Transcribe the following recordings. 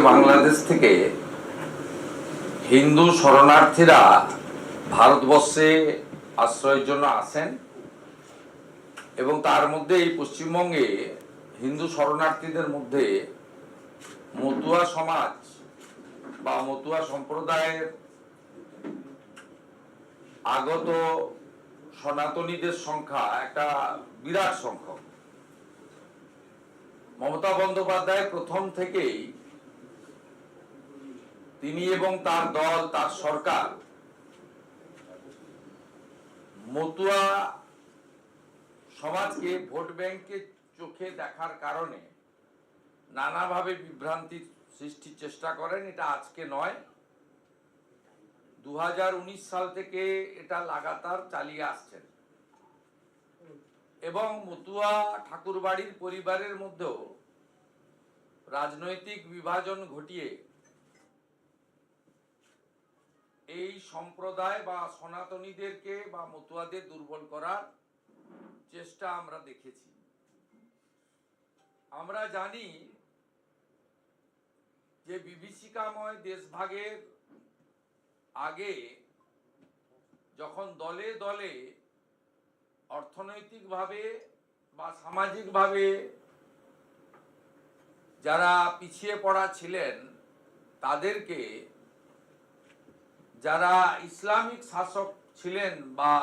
বাংলাদেশ থেকে হিন্দু শরণার্থীরা ভারতবর্ষে আশ্রয়ের জন্য আসেন এবং তার মধ্যে এই পশ্চিমবঙ্গে হিন্দু শরণার্থীদের মধ্যে মতুয়া সমাজ বা মতুয়া সম্প্রদায়ের আগত সনাতনীদের সংখ্যা একটা বিরাট সংখ্যক। মমতা বন্দ্যোপাধ্যায় প্রথম থেকেই তিনি এবং তার দল, তার সরকার মতুয়া সমাজকে ভোট ব্যাংকের চোখে দেখার কারণে নানাভাবে বিভ্রান্তির সৃষ্টির চেষ্টা করেন। এটা আজকে নয়, 2019 সাল থেকে এটা লাগাতার চালিয়ে আসছেন এবং মতুয়া ঠাকুরবাড়ির পরিবারের মধ্যেও রাজনৈতিক বিভাজন ঘটিয়ে এই সম্প্রদায় বা সনাতনীদেরকে বা মতুয়াদের দুর্বল করার চেষ্টা আমরা দেখেছি। আমরা জানি যে বিভীষিকাময় দেশভাগের আগে যখন দলে দলে অর্থনৈতিকভাবে বা সামাজিকভাবে যারা পিছিয়ে পড়া ছিলেন তাদেরকে যারা ইসলামিক শাসক ছিলেন বা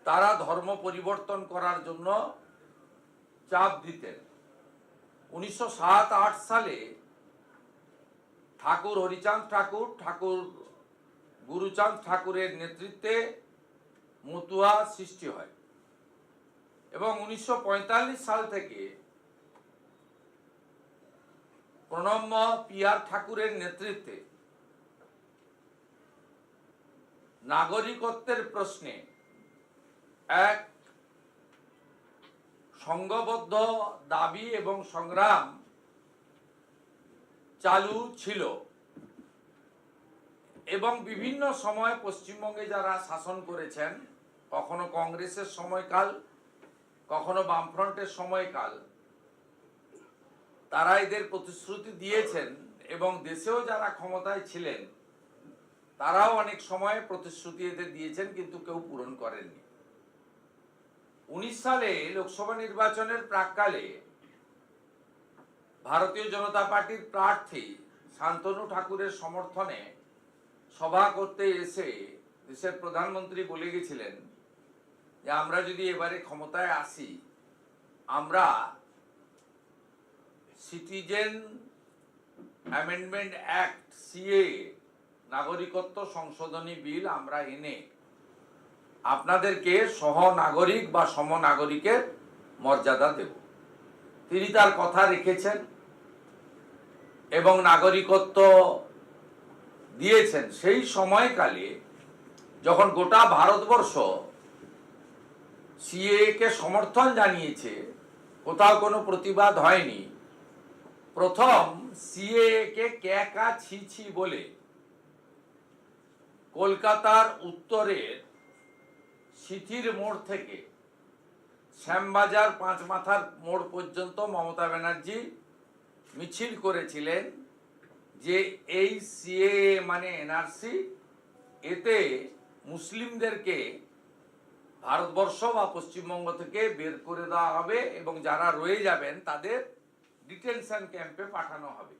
তারা ধর্ম পরিবর্তন করার জন্য চাপ দিতেন। 1907-8 সালে ঠাকুর হরিচাঁদ ঠাকুর গুরুচাঁদ ঠাকুরের নেতৃত্বে মতুয়া সৃষ্টি হয় এবং 1945 সাল থেকে প্রণম্য পিয়ার ঠাকুরের নেতৃত্বে নাগরিকত্বের প্রশ্নে এক সংঘবদ্ধ দাবি এবং সংগ্রাম চালু ছিল এবং বিভিন্ন সময় পশ্চিমবঙ্গে যারা শাসন করেছেন, কখনো কংগ্রেসের সময়কাল, কখনো বামফ্রন্টের সময়কাল, তারা এদের প্রতিশ্রুতি দিয়েছেন এবং দেশেও যারা ক্ষমতায় ছিলেন তারাও অনেক সময় প্রতিশ্রুতি এদের দিয়েছেন, কিন্তু কেউ পূরণ করেননি। 19 সালে লোকসভা নির্বাচনের প্রাক্কালে ভারতীয় জনতা পার্টির প্রার্থী শান্তনু ঠাকুরের সমর্থনে সভা করতে এসে দেশের প্রধানমন্ত্রী বলে গেছিলেন যে আমরা যদি এবারে ক্ষমতায় আসি, আমরা সিটিজেন অ্যামেন্ডমেন্ট অ্যাক্ট সিএ নাগরিকত্ব সংশোধনী বিল আমরা এনে আপনাদেরকে সহ নাগরিক বা সমনাগরিকের মর্যাদা দেব। তিনি তার কথা রেখেছেন এবং নাগরিকত্ব দিয়েছেন। সেই সময়কালে যখন গোটা ভারতবর্ষ সিএ কে সমর্থন জানিয়েছে, কোথাও কোনো প্রতিবাদ হয়নি, প্রথম সিএ কে ক্যাকা ছি ছি বলে কলকাতার উত্তরের সিথির মোড় থেকে শ্যামবাজার পাঁচমাথার মোড় পর্যন্ত মমতা ব্যানার্জি মিছিল করেছিলেন যে এই সিএ মানে এনআরসি, এতে মুসলিমদেরকে ভারতবর্ষ বা পশ্চিমবঙ্গ থেকে বের করে দেওয়া হবে এবং যারা রয়ে যাবেন তাদের ডিটেনশন ক্যাম্পে পাঠানো হবে।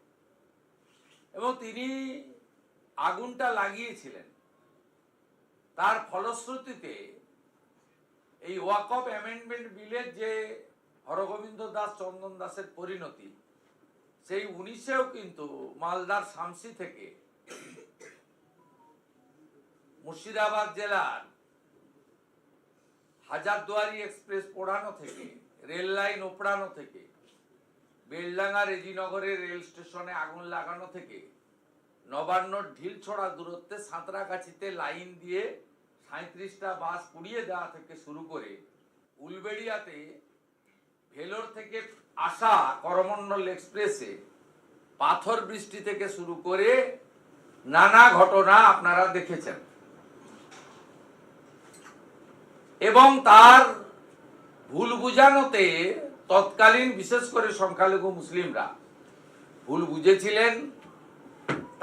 এবং তিনি আগুনটা লাগিয়েছিলেন। তার ফলশ্রুতিতে এই ওয়াকফ অ্যামেন্ডমেন্ট বিলের যে হরগোবিন্দ দাস চন্দন দাসের পরিণতি, সেই 19-এও কিন্তু মালদার শামসি থেকে মুর্শিদাবাদ জেলার হাজারদুয়ারি এক্সপ্রেস পোড়ানো থেকে, রেল লাইন ওপড়ানো থেকে, বেলডাঙ্গা রেজিনগরের রেল স্টেশনে আগুন লাগানো থেকে, নবান্নর ঢিলছড়া দূরত্বে সাঁতরাগাছিতে লাইন দিয়ে 37টা বাস পুড়িয়ে দেওয়া থেকে শুরু করে উলবেড়িয়াতে ভেলোর থেকে আসা করমণ্ডল এক্সপ্রেসে পাথর বৃষ্টি থেকে শুরু করে নানা ঘটনা আপনারা দেখেছেন। এবং তার ভুল বুঝানোতে তৎকালীন বিশেষ করে সংখ্যালঘু মুসলিমরা ভুল বুঝেছিলেন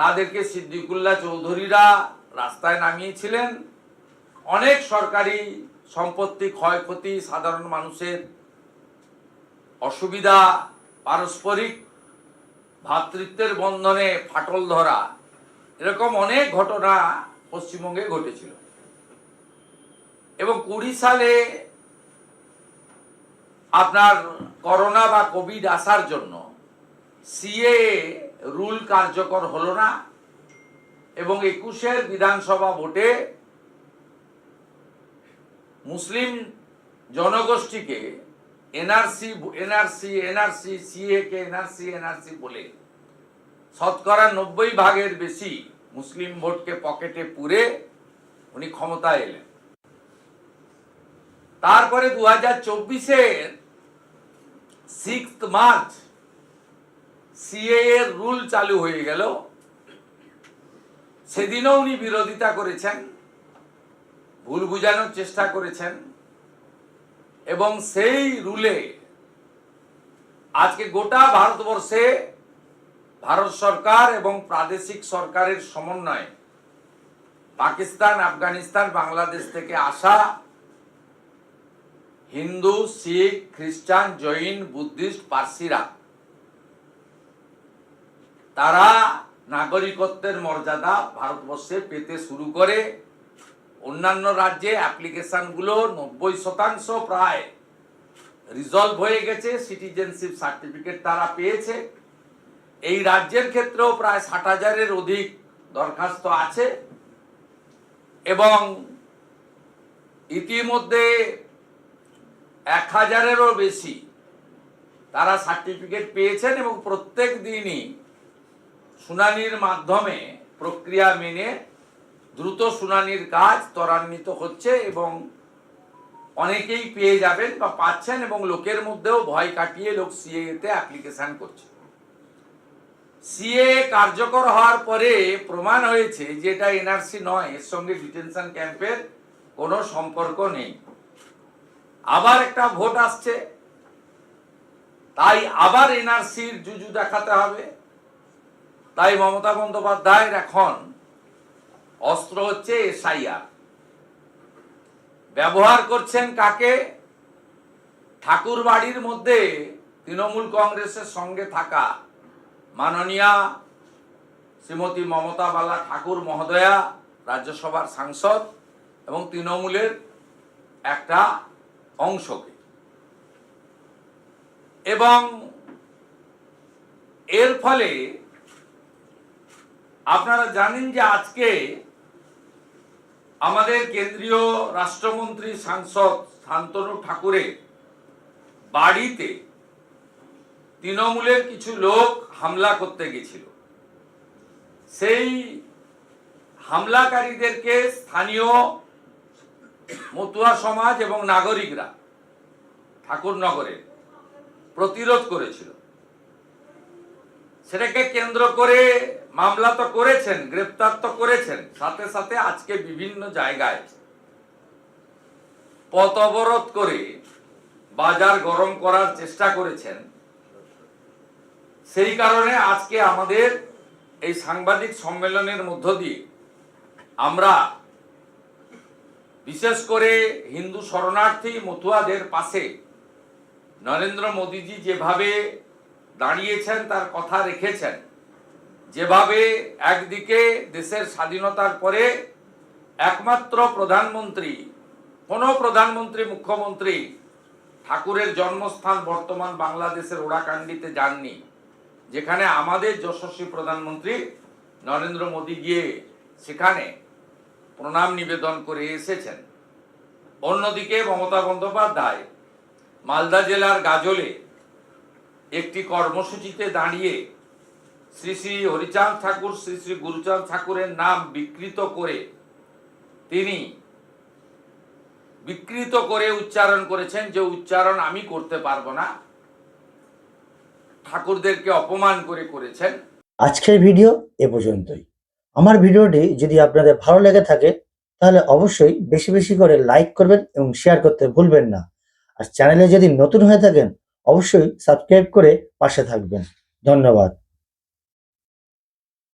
তাদেরকে সিদ্দিকুল্লাহ চৌধুরীরা রাস্তায় নামিয়েছিলেন। অনেক সরকারি সম্পত্তি ক্ষয়ক্ষতি, সাধারণ মানুষের অসুবিধা, পারস্পরিক ভ্রাতৃত্বের বন্ধনে ফাটল ধরা, এরকম অনেক ঘটনা পশ্চিমবঙ্গে ঘটেছিল। এবং 20 সালে আপনার করোনা বা কোভিড আসার জন্য সিএএ রুল কার্যকর হলো না এবং 21-এর বিধানসভা ভোটে মুসলিম জনগোষ্ঠীকে এনআরসি সিএ কে এনআরসি বলে শতকরা 90 ভাগের বেশি মুসলিম ভোটকে পকেটে পুরে উনি ক্ষমতায় এলেন। তারপরে 2024-এর 6 মার্চ সিএএ এর রুল চালু হয়ে গেল। সেদিনও উনি বিরোধিতা করেছেন, ভুল বুঝানোর চেষ্টা করেছেন এবং সেই রুলে আজকে গোটা ভারতবর্ষে ভারত সরকার এবং প্রাদেশিক সরকারের সমন্বয়ে পাকিস্তান, আফগানিস্তান, বাংলাদেশ থেকে আসা হিন্দু, শিখ, খ্রিস্টান, জৈন, বুদ্ধিস্ট, পার্সিরা তারা নাগরিকত্বের মর্যাদা ভারতবর্ষে পেতে শুরু করে। অন্যান্য রাজ্যে অ্যাপ্লিকেশনগুলো 90% প্রায় রিজলভ হয়ে গেছে, সিটিজেনশিপ সার্টিফিকেট তারা পেয়েছে। এই রাজ্যের ক্ষেত্রেও প্রায় 60,000-এর অধিক দরখাস্ত আছে এবং ইতিমধ্যে 1,000-এরও বেশি তারা সার্টিফিকেট পেয়েছেন এবং প্রত্যেক দিনই শুনানির মাধ্যমে প্রক্রিয়া মেনে দ্রুত শুনানির কাজ ত্বরান্বিত হচ্ছে এবং অনেকেই পেয়ে যাবেন বা পাচ্ছেন এবং লোকের মধ্যেও ভয় কাটিয়ে লোক সিএতে অ্যাপ্লিকেশন করছে। সিএ কার্যকর হওয়ার পরে প্রমাণ হয়েছে যে এটা এনআরসি নয়, এর সঙ্গে ডিটেনশন ক্যাম্পের কোনো সম্পর্ক নেই। আবার একটা ভোট আসছে, তাই আবার এনআরসির জুজু দেখাতে হবে। তাই মমতা বন্দ্যোপাধ্যায়ের এখন অস্ত্র হচ্ছে এসআইআর। ব্যবহার করছেন কাকে? ঠাকুর বাড়ির মধ্যে তৃণমূল কংগ্রেসের সঙ্গে থাকা মাননীয়া শ্রীমতী মমতা বালা ঠাকুর মহোদয়া, রাজ্যসভার সাংসদ এবং তৃণমূলের একটা অংশকে। এবং এর ফলে আপনারা জানেন যে আজকে আমাদের কেন্দ্রীয় রাষ্ট্রমন্ত্রী সাংসদ শান্তনু ঠাকুরের বাড়িতে তৃণমূলের কিছু লোক হামলা করতে গেছিল। সেই হামলাকারীদেরকে স্থানীয় মতুয়া সমাজ এবং নাগরিকরা ঠাকুরনগরে প্রতিরোধ করেছিল। সেটাকে কেন্দ্র করে মামলা তো করেছেন, গ্রেপ্তার তো করেছেন, সাথে সাথে আজকে বিভিন্ন জায়গায় পথ অবরোধ করে বাজার গরম করার চেষ্টা করেছেন। সেই কারণে আজকে আমাদের এই সাংবাদিক সম্মেলনের মধ্য দিয়ে আমরা বিশেষ করে হিন্দু শরণার্থী মতুয়াদের পাশে নরেন্দ্র মোদীজি যেভাবে দাঁড়িয়েছেন, তার কথা রেখেছেন, যেভাবে একদিকে দেশের স্বাধীনতার পরে একমাত্র প্রধানমন্ত্রী, কোনো প্রধানমন্ত্রী মুখ্যমন্ত্রী ঠাকুরের জন্মস্থান বর্তমান বাংলাদেশের ওড়াকান্ডিতে যাননি, যেখানে আমাদের যশস্বী প্রধানমন্ত্রী নরেন্দ্র মোদী গিয়ে সেখানে প্রণাম নিবেদন করে এসেছেন। অন্যদিকে মমতা বন্দ্যোপাধ্যায় মালদা জেলার গাজলে একটি কর্মসূচিতে দাঁড়িয়ে শ্রী শ্রী হরিচাঁদ ঠাকুর, শ্রী শ্রী গুরুচাঁদ ঠাকুরের নাম বিকৃত করে উচ্চারণ করেছেন, যে উচ্চারণ আমি করতে পারবো না, ঠাকুরদেরকে অপমান করে করেছেন। আজকের ভিডিও এ পর্যন্তই। আমার ভিডিওটি যদি আপনাদের ভালো লেগে থাকে তাহলে অবশ্যই বেশি বেশি করে লাইক করবেন এবং শেয়ার করতে ভুলবেন না। আর চ্যানেলে যদি নতুন হয়ে থাকেন অবশ্যই সাবস্ক্রাইব করে পাশে থাকবেন। ধন্যবাদ।